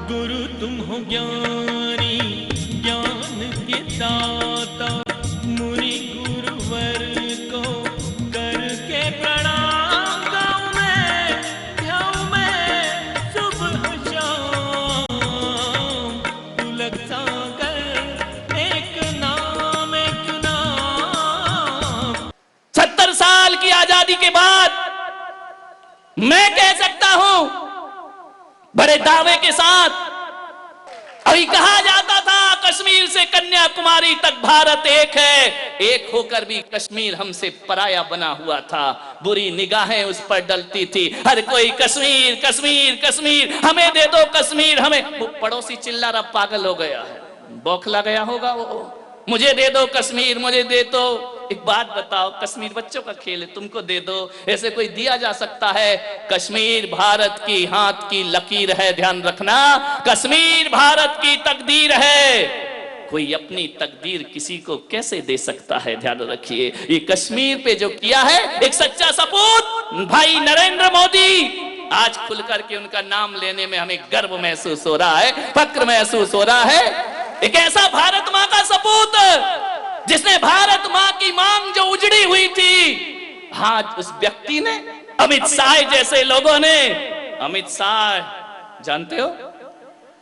गुरु तुम हो ज्ञानी ज्ञान के दाता, मुनि गुरुवर को करके प्रणाम। गाऊं मैं सुबह शाम, तुलक सागर एक नाम 70 साल की आजादी के बाद मैं कह सकता हूं बड़े दावे के साथ, अभी कहा जाता था कश्मीर से कन्याकुमारी तक भारत एक है, एक होकर भी कश्मीर हमसे पराया बना हुआ था। बुरी निगाहें उस पर डलती थी, हर कोई कश्मीर कश्मीर कश्मीर, हमें दे दो कश्मीर हमें। वो पड़ोसी चिल्ला रहा पागल हो गया है, बौखला गया होगा वो, मुझे दे दो कश्मीर मुझे दे दो। एक बात बताओ, कश्मीर बच्चों का खेल है, तुमको दे दो, ऐसे कोई दिया जा सकता है? कश्मीर भारत की हाथ की लकीर है, ध्यान रखना, कश्मीर भारत की तकदीर है। कोई अपनी तकदीर किसी को कैसे दे सकता है? ध्यान रखिए, ये कश्मीर पे जो किया है एक सच्चा सपूत भाई नरेंद्र मोदी, आज खुल करके उनका नाम लेने में हमें गर्व महसूस हो रहा है, फक्र महसूस हो रहा है। एक ऐसा भारत मां का सपूत जिसने भारत मां की मांग जो उजड़ी हुई थी, आज उस व्यक्ति ने, अमित शाह जैसे लोगों ने, अमित शाह जानते हो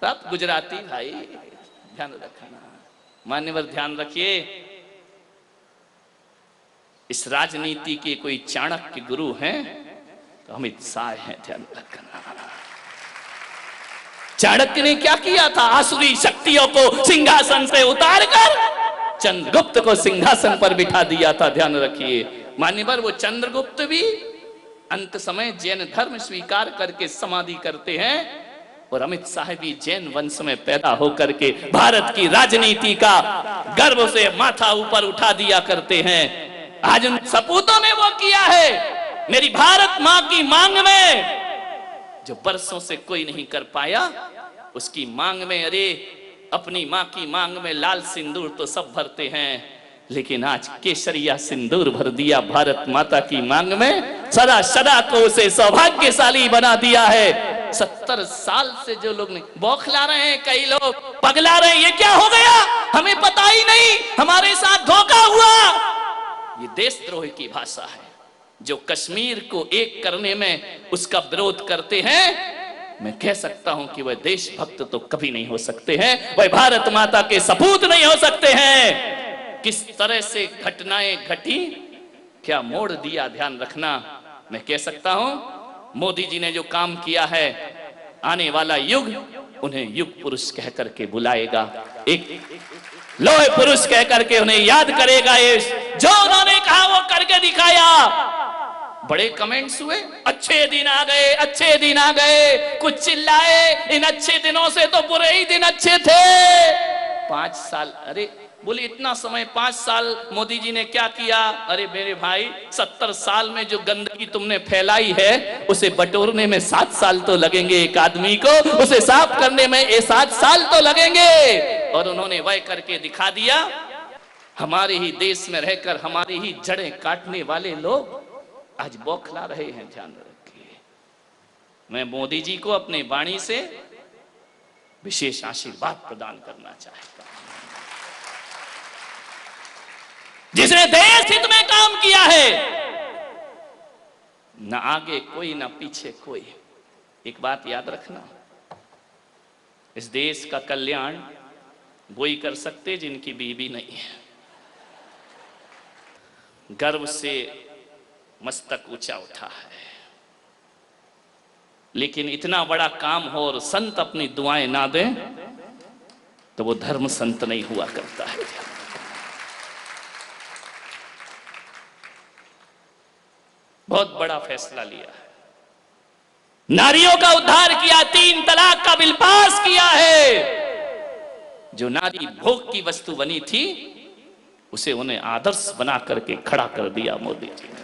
सब गुजराती भाई, ध्यान रखना मान्यवर, ध्यान रखिए, इस राजनीति के कोई चाणक्य गुरु हैं तो अमित शाह हैं, ध्यान रखना। चाणक्य ने क्या किया था? आसुरी शक्तियों को सिंहासन से उतारकर चंद्रगुप्त को सिंहासन पर बिठा दिया था, ध्यान रखिए मान्यवर। वो चंद्रगुप्त भी अंत समय जैन धर्म स्वीकार करके समाधि करते हैं, और अमित शाह भी जैन वंश में पैदा होकर के भारत की राजनीति का गर्व से माथा ऊपर उठा दिया करते हैं। आज उन सपूतों ने वो किया है, मेरी भारत मां की मांग में जो बरसों से कोई नहीं कर पाया, उसकी मांग में, अरे अपनी मां की मांग में लाल सिंदूर तो सब भरते हैं, लेकिन आज केसरिया सिंदूर भर दिया भारत माता की मांग में, सदा सदा को उसे सौभाग्यशाली बना दिया है। 70 साल से जो लोग नहीं, बौखला रहे हैं, कई लोग पगला रहे हैं, ये क्या हो गया हमें पता ही नहीं, हमारे साथ धोखा हुआ। ये देशद्रोह की भाषा है, जो कश्मीर को एक करने में उसका विरोध करते हैं, मैं कह सकता हूं कि वह देशभक्त तो कभी नहीं हो सकते हैं, वह भारत माता के सपूत नहीं हो सकते हैं। किस तरह से घटनाएं घटी, क्या मोड़ दिया, ध्यान रखना। मैं कह सकता हूं मोदी जी ने जो काम किया है, आने वाला युग उन्हें युग पुरुष कह करके बुलाएगा, एक लोहे पुरुष कह करके उन्हें याद करेगा। ये जो उन्होंने कहा वो करके दिखाया। बड़े कमेंट्स हुए, अच्छे दिन आ गए, अच्छे दिन आ गए, कुछ चिल्लाए, इन अच्छे दिनों से तो बुरे ही दिन अच्छे थे। 5 साल, अरे बोले इतना समय, 5 साल मोदी जी ने क्या किया? अरे मेरे भाई, 70 साल में जो गंदगी तुमने फैलाई है, उसे बटोरने में 7 साल तो लगेंगे, एक आदमी को उसे साफ करने में 7 साल तो लगेंगे। और उन्होंने वह करके दिखा दिया। हमारे ही देश में रहकर हमारी ही जड़ें काटने वाले लोग आज बौखला रहे हैं, ध्यान रखिए। मैं मोदी जी को अपने वाणी से विशेष आशीर्वाद प्रदान करना चाहता हूं, जिसने देश हित में काम किया है, न आगे कोई न पीछे कोई। एक बात याद रखना, इस देश का कल्याण वही कर सकते जिनकी बीवी नहीं है। गर्व से मस्तक ऊंचा उठा है, लेकिन इतना बड़ा काम हो और संत अपनी दुआएं ना दें तो वो धर्म संत नहीं हुआ करता है। बहुत बड़ा फैसला लिया है, नारियों का उद्धार किया, 3 तलाक का बिल पास किया है। जो नारी भोग की वस्तु बनी थी, उसे उन्हें आदर्श बना करके खड़ा कर दिया मोदी जी ने।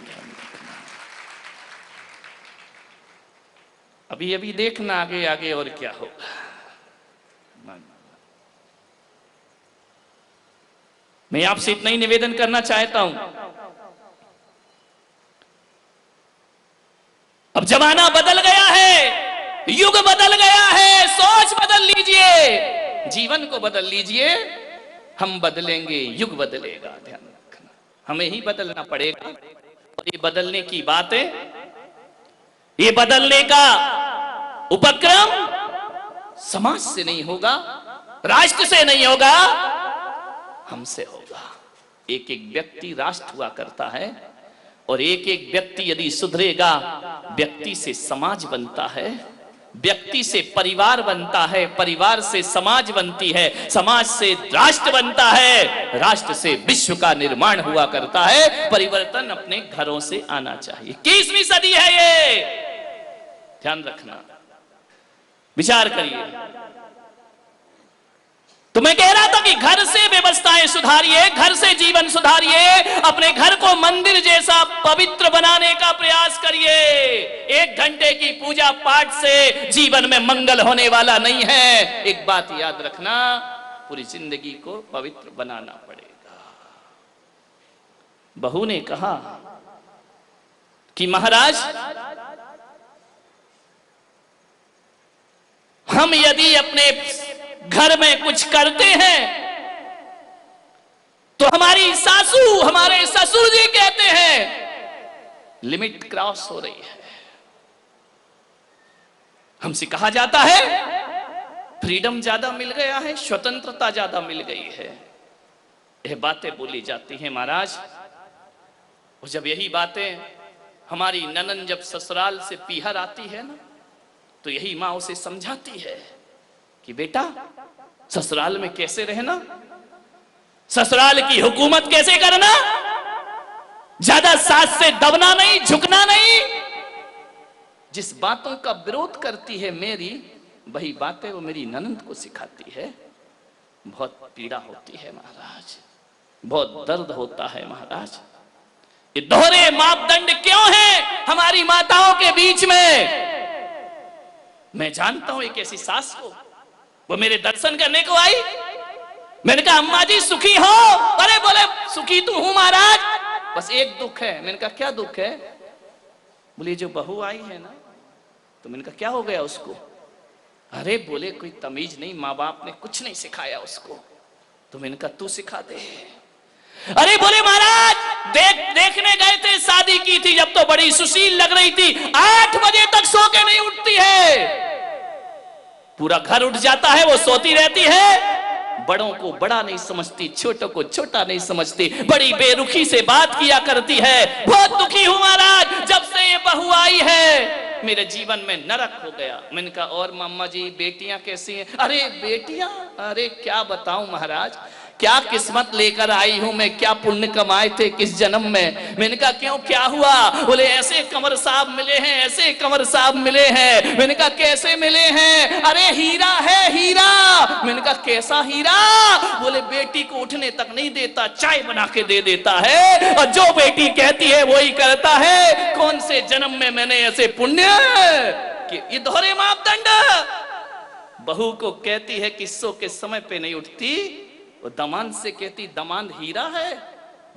अभी अभी देखना आगे आगे और क्या होगा। मैं आपसे इतना ही निवेदन करना चाहता हूं, अब जमाना बदल गया है, युग बदल गया है, सोच बदल ली को बदल लीजिए, हम बदलेंगे, युग बदलेगा। ध्यान रखना, हमें ही बदलना पड़ेगा। और ये बदलने की बात है, ये बदलने का उपक्रम समाज से नहीं होगा, राष्ट्र से नहीं होगा, हमसे होगा। एक एक व्यक्ति राष्ट्र हुआ करता है, और एक एक व्यक्ति यदि सुधरेगा, व्यक्ति से समाज बनता है, व्यक्ति से परिवार बनता है, परिवार से समाज बनती है, समाज से राष्ट्र बनता है, राष्ट्र से विश्व का निर्माण हुआ करता है। परिवर्तन अपने घरों से आना चाहिए। 21वीं सदी है ये, ध्यान रखना, विचार करिए। तो मैं कह रहा था कि घर से व्यवस्थाएं सुधारिए, घर से जीवन सुधारिए, अपने घर को मंदिर जैसा पवित्र बनाने का प्रयास करिए। 1 घंटे की पूजा पाठ से जीवन में मंगल होने वाला नहीं है। एक बात याद रखना, पूरी जिंदगी को पवित्र बनाना पड़ेगा। बहू ने कहा कि महाराज, हम यदि अपने घर में कुछ करते हैं तो हमारी सासू, हमारे ससुर जी कहते हैं लिमिट क्रॉस हो रही है। हमसे कहा जाता है फ्रीडम ज्यादा मिल गया है, स्वतंत्रता ज्यादा मिल गई है। यह बातें बोली जाती हैं महाराज। और जब यही बातें हमारी ननन जब ससुराल से पीहर आती है ना, तो यही माँ उसे समझाती है कि बेटा ससुराल में कैसे रहना, ससुराल की हुकूमत कैसे करना, ज्यादा सास से दबना नहीं, झुकना नहीं। जिस बातों का विरोध करती है मेरी, वही बातें वो मेरी ननंद को सिखाती है। बहुत पीड़ा होती है महाराज, बहुत दर्द होता है महाराज। ये दोहरे मापदंड क्यों हैं हमारी माताओं के बीच में? मैं जानता हूं एक ऐसी सास को, वो मेरे दर्शन करने को आई। मैंने कहा अम्मा जी सुखी हो? अरे बोले सुखी तो हूं महाराज, बस एक दुख है। मैंने कहा क्या दुख है? बोले जो बहू आई है ना। तो मैंने कहा क्या हो गया उसको? अरे बोले कोई तमीज नहीं, माँ बाप ने कुछ नहीं सिखाया उसको। तो मैंने कहा तू सिखा दे। अरे बोले महाराज देखने गए थे, शादी की थी जब, तो बड़ी सुशील लग रही थी, 8 बजे तक सो के नहीं उठती है। पूरा घर उठ जाता है, वो सोती रहती है। बड़ों को बड़ा नहीं समझती, छोटों को छोटा नहीं समझती, बड़ी बेरुखी से बात किया करती है। बहुत दुखी हूं महाराज, जब से ये बहू आई है मेरे जीवन में नरक हो गया। मैंने कहा और मामा जी बेटियां कैसी हैं? अरे बेटियां, अरे क्या बताऊं महाराज, क्या किस्मत लेकर आई हूं मैं, क्या पुण्य कमाए थे किस जन्म में। मैंने कहा क्यों क्या हुआ? बोले ऐसे कंवर साहब मिले हैं, ऐसे कंवर साहब मिले हैं। मैंने कहा कैसे मिले हैं? अरे हीरा है हीरा। मैंने कहा कैसा हीरा? बोले बेटी को उठने तक नहीं देता, चाय बना के दे देता है, और जो बेटी कहती है वही करता है। कौन से जन्म में मैंने ऐसे पुण्य कि ये दोहरे मापदंड। बहू को कहती है किस्सों के समय पे नहीं उठती, वो दमाद से कहती दमाद हीरा है।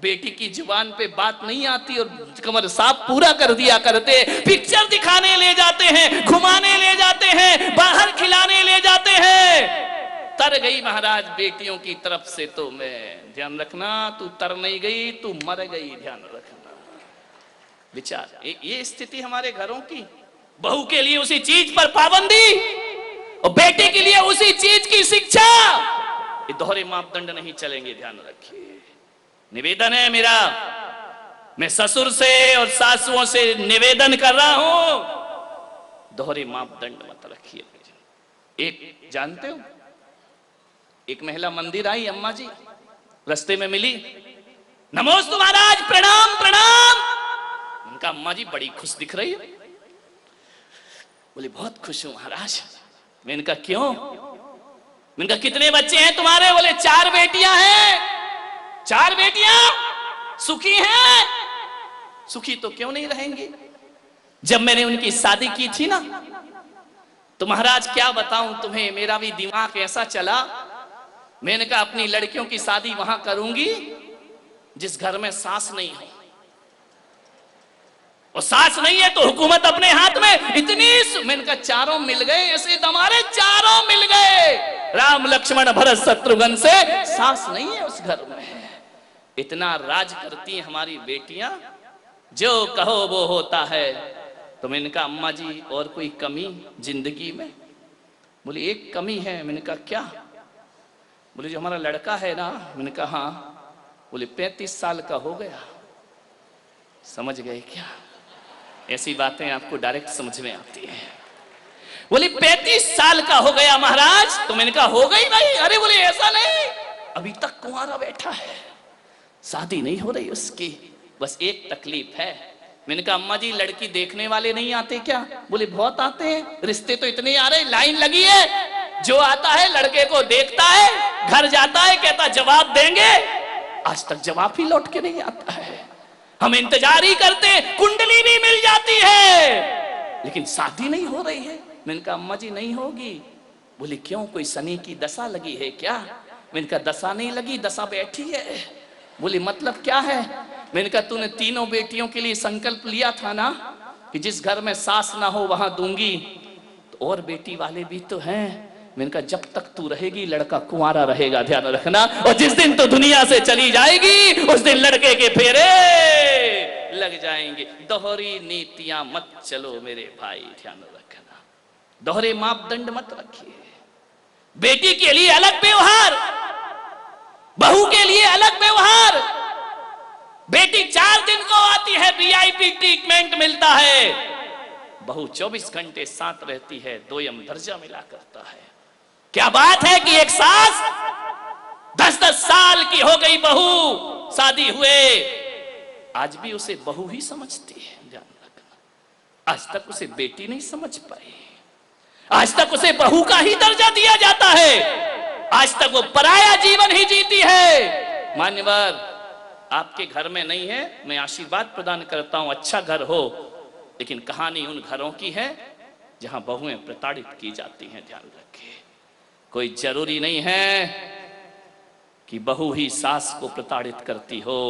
बेटी की जुबान पे बात नहीं आती और कंवर साहब पूरा कर दिया करते। पिक्चर दिखाने ले जाते हैं, घुमाने ले जाते हैं, बाहर खिलाने ले जाते हैं। तर गई महाराज बेटियों की तरफ से। तो मैं ध्यान रखना, तू तर नहीं गई, तू मर गई, ध्यान रखना। विचार ये स्थिति हमारे घरों की। बहू के लिए उसी चीज पर पाबंदी और बेटे के लिए उसी चीज की शिक्षा। ये दोहरे मापदंड नहीं चलेंगे, ध्यान रखिए। निवेदन है मेरा, मैं ससुर से और सासुओं से निवेदन कर रहा हूं, दोहरे मापदंड मत रखिए। एक जानते हो, एक महिला मंदिर आई, अम्मा जी रास्ते में मिली, नमोस्तु महाराज, प्रणाम प्रणाम। उनका अम्मा जी बड़ी खुश दिख रही है। बोले बहुत खुश हूं महाराज। मैंने कहा क्यों? मैंने कहा कितने बच्चे हैं तुम्हारे? बोले 4 बेटियां हैं। 4 बेटियां सुखी हैं? सुखी तो क्यों नहीं रहेंगी? जब मैंने उनकी शादी की थी ना, तो महाराज क्या बताऊं तुम्हें, मेरा भी दिमाग ऐसा चला। मैंने कहा अपनी लड़कियों की शादी वहां करूंगी जिस घर में सास नहीं है, और सास नहीं है तो हुकूमत अपने हाथ में। इतनी मैंने कहा 4 मिल गए, ऐसे हमारे 4 मिल गए। राम लक्ष्मण भरत शत्रुघ्न से सास नहीं है उस घर में। इतना राज करती हैं हमारी बेटियां, जो कहो वो होता है। तो मैंने कहा अम्मा जी और कोई कमी जिंदगी में? बोली एक कमी है। मैंने कहा क्या? बोले जो हमारा लड़का है ना। मैंने कहा हाँ। बोले 35 साल का हो गया। समझ गए क्या? ऐसी बातें आपको डायरेक्ट समझ में आती है। बोले 35 साल का हो गया महाराज। तो मैंने कहा हो गई भाई। अरे बोले ऐसा नहीं, अभी तक कुंवारा बैठा है, शादी नहीं हो रही उसकी, बस एक तकलीफ है। मैंने कहा अम्मा जी लड़की देखने वाले नहीं आते क्या? बोले बहुत आते हैं, रिश्ते तो इतने आ रहे, लाइन लगी है। जो आता है लड़के को देखता है, घर जाता है, कहता जवाब देंगे, आज तक जवाब ही लौट के नहीं आता है। हम इंतजार ही करते, कुंडली भी मिल जाती है लेकिन शादी नहीं हो रही है। मैंने कहा अम्मा जी नहीं होगी। बोले क्यों, कोई शनि की दशा लगी है क्या? मैंने कहा दशा नहीं लगी, दशा बैठी है। बोले मतलब क्या है? मैंने कहा तूने तीनों बेटियों के लिए संकल्प लिया था ना कि जिस घर में सास ना हो वहां दूंगी, तो और बेटी वाले भी तो हैं। मैंने कहा जब तक तू रहेगी लड़का कुंवारा रहेगा, ध्यान रखना। और जिस दिन तो दुनिया से चली जाएगी उस दिन लड़के के फेरे लग जाएंगे। दोहरी नीतियां मत चलो मेरे भाई, ध्यान रखना। दोहरे मापदंड मत रखिए। बेटी के लिए अलग व्यवहार, बहू के लिए अलग व्यवहार। बेटी 4 दिन को आती है, वीआईपी ट्रीटमेंट मिलता है। बहू 24 घंटे साथ रहती है, 2 यम दर्जा मिला करता है। क्या बात है कि एक सास 10-10 साल की हो गई बहू, शादी हुए, आज भी उसे बहू ही समझती है, ध्यान रखना। आज तक उसे बेटी नहीं समझ पाई, आज तक उसे बहू का ही दर्जा दिया जाता है, आज तक वो पराया जीवन ही जीती है। मान्यवर आपके घर में नहीं है, मैं आशीर्वाद प्रदान करता हूं, अच्छा घर हो, लेकिन कहानी उन घरों की है जहां बहुएं प्रताड़ित की जाती हैं, ध्यान रखिए। कोई जरूरी नहीं है कि बहू ही सास को प्रताड़ित करती हो,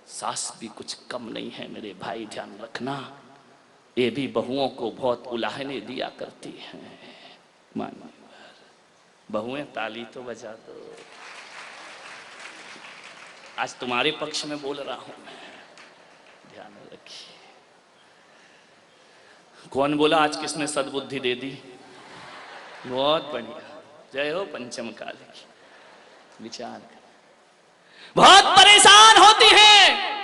सास भी कुछ कम नहीं है मेरे भाई, ध्यान रखना। ये भी बहुओं को बहुत उलाहने दिया करती हैं। मानिए बहुएं ताली तो बजा दो, आज तुम्हारे पक्ष में बोल रहा हूं मैं, ध्यान रखिए। कौन बोला आज किसने सद्बुद्धि दे दी? बहुत बढ़िया, जय हो पंचम काल की। विचार कर, बहुत परेशान होती हैं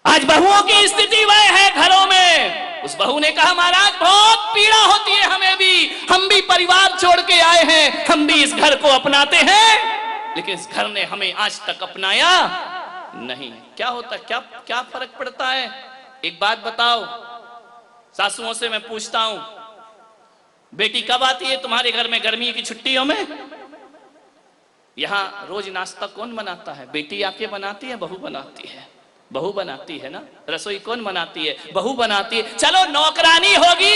आज बहुओं की स्थिति वह है घरों में। उस बहू ने कहा महाराज बहुत पीड़ा होती है हमें भी, हम भी परिवार छोड़ के आए हैं, हम भी इस घर को अपनाते हैं, लेकिन इस घर ने हमें आज तक अपनाया नहीं। क्या होता, क्या फर्क पड़ता है? एक बात बताओ, सासुओं से मैं पूछता हूं, बेटी कब आती है तुम्हारे घर में गर्मी की छुट्टियों में? यहां रोज नाश्ता कौन बनाता है? बेटी आके बनाती है, बहू बनाती है? बहू बनाती है ना। रसोई कौन बनाती है? बहू बनाती है। चलो नौकरानी होगी,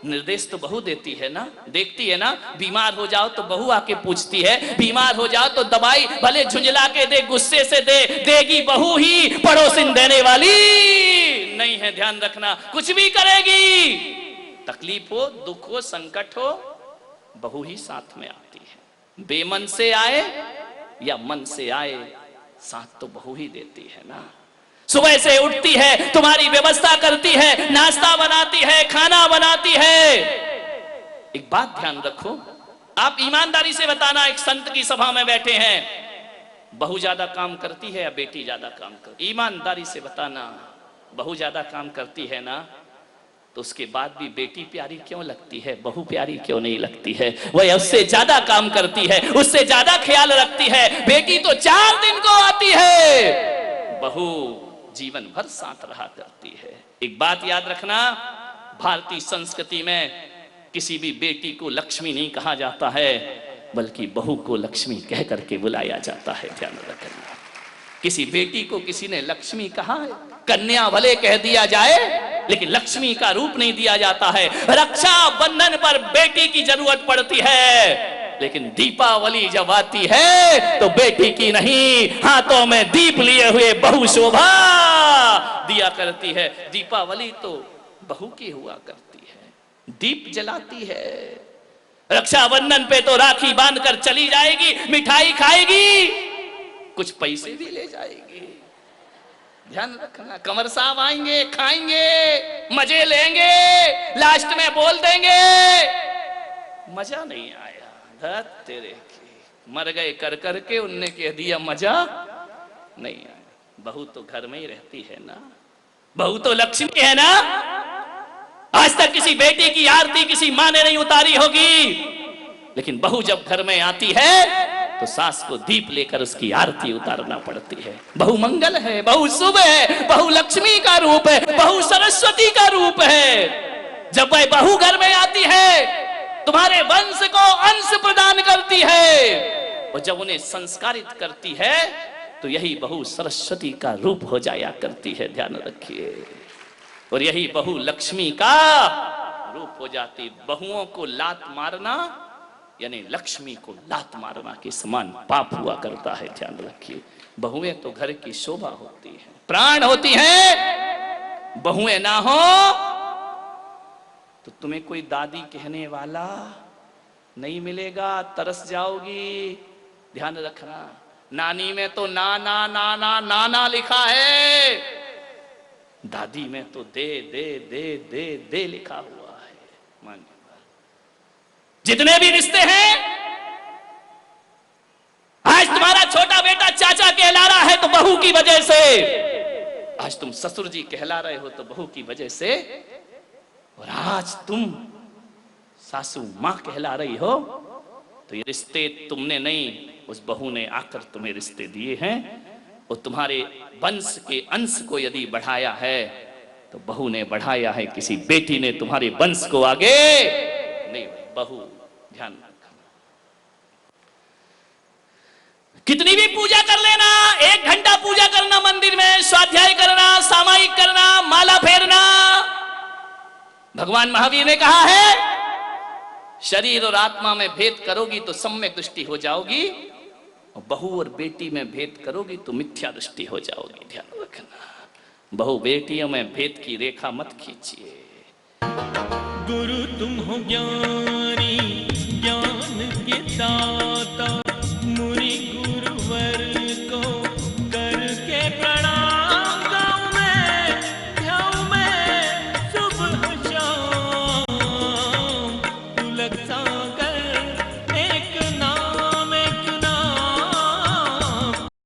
निर्देश तो बहू देती है ना, देखती है ना। बीमार हो जाओ तो बहू आके पूछती है, बीमार हो जाओ तो दवाई भले झुंझला के दे, गुस्से से देगी बहू ही, पड़ोसिन देने वाली नहीं है, ध्यान रखना। कुछ भी करेगी, तकलीफ हो, दुख हो, संकट हो, बहू ही साथ में आती है। बेमन से आए या मन से आए, साथ तो बहू ही देती है ना। सुबह से उठती है, तुम्हारी व्यवस्था करती है, नाश्ता बनाती है, खाना बनाती है। एक बात ध्यान रखो, आप ईमानदारी से बताना, एक संत की सभा में बैठे हैं, बहू ज्यादा काम करती है या बेटी ज्यादा काम करती? ईमानदारी से बताना। बहू ज्यादा काम करती है ना, तो उसके बाद भी बेटी प्यारी क्यों लगती है, बहू प्यारी क्यों नहीं लगती है? वह उससे ज्यादा काम करती है, उससे ज्यादा ख्याल रखती है। बेटी तो 4 दिन को आती है, बहू जीवन भर साथ रहा करती है। एक बात याद रखना, भारतीय संस्कृति में किसी भी बेटी को लक्ष्मी नहीं कहा जाता है, बल्कि बहू को लक्ष्मी कह करके बुलाया जाता है, ध्यान रखना। किसी बेटी को किसी ने लक्ष्मी कहा है? कन्या भले कह दिया जाए, लेकिन लक्ष्मी का रूप नहीं दिया जाता है। रक्षा बंधन पर बेटी की जरूरत पड़ती है, लेकिन दीपावली जब आती है तो बेटी की नहीं, हाथों में दीप लिए हुए बहू शोभा दिया करती है। दीपावली तो बहू की हुआ करती है, दीप जलाती है, रक्षाबंधन पे तो राखी बांधकर चली जाएगी, मिठाई खाएगी, कुछ पैसे भी ले जाएगी। ध्यान रखना, कंवर साहब आएंगे, खाएंगे, मजे लेंगे, लास्ट में बोल देंगे मजा नहीं आया, धत तेरे की, मर गए कर करके, उनने कह दिया मजा नहीं आया। बहू तो घर में ही रहती है ना, बहू तो लक्ष्मी है ना। आज तक किसी बेटी की आरती किसी माँ ने नहीं उतारी होगी, लेकिन बहू जब घर में आती है तो सास को दीप लेकर उसकी आरती उतारना पड़ती है। बहू मंगल है, बहू शुभ है, बहू लक्ष्मी का रूप है, बहू सरस्वती का रूप है। जब वह बहू घर में आती है, तुम्हारे वंश को अंश प्रदान करती है, और जब उन्हें संस्कारित करती है तो यही बहू सरस्वती का रूप हो जाया करती है। ध्यान रखिए, और यही बहू लक्ष्मी का रूप हो जाती। बहुओं को लात मारना यानी लक्ष्मी को लात मारना के समान पाप हुआ करता है। ध्यान रखिए, बहुएं तो घर की शोभा होती है, प्राण होती हैं। बहुएं ना हो तो तुम्हें कोई दादी कहने वाला नहीं मिलेगा, तरस जाओगी। ध्यान रखना, नानी में तो ना ना ना ना ना ना लिखा है, दादी में तो दे दे दे दे दे लिखा हुआ है। मानिए, जितने भी रिश्ते हैं, आज तुम्हारा छोटा बेटा चाचा कहला रहा है तो बहू की वजह से, आज तुम ससुर जी कहला रहे हो तो बहू की वजह से, और आज तुम सासू मां कहला रही हो तो ये रिश्ते तुमने नहीं, उस बहू ने आकर तुम्हें रिश्ते दिए हैं। और तुम्हारे वंश के अंश को यदि बढ़ाया है तो बहू ने बढ़ाया है, किसी बेटी ने तुम्हारे वंश को आगे नहीं। बहू ध्यान रखना, कितनी भी पूजा कर लेना, 1 घंटा पूजा करना, मंदिर में स्वाध्याय करना, सामायिक करना, माला फेरना, भगवान महावीर ने कहा है शरीर और आत्मा में भेद करोगी तो सम्यक दृष्टि हो जाओगी, और बहू और बेटी में भेद करोगी तो मिथ्या दृष्टि हो जाओगी। ध्यान रखना, बहू बेटियों में भेद की रेखा मत खींचिए। गुरु तुम हो ज्ञानी, ज्ञान के दाता, मुनि गुरु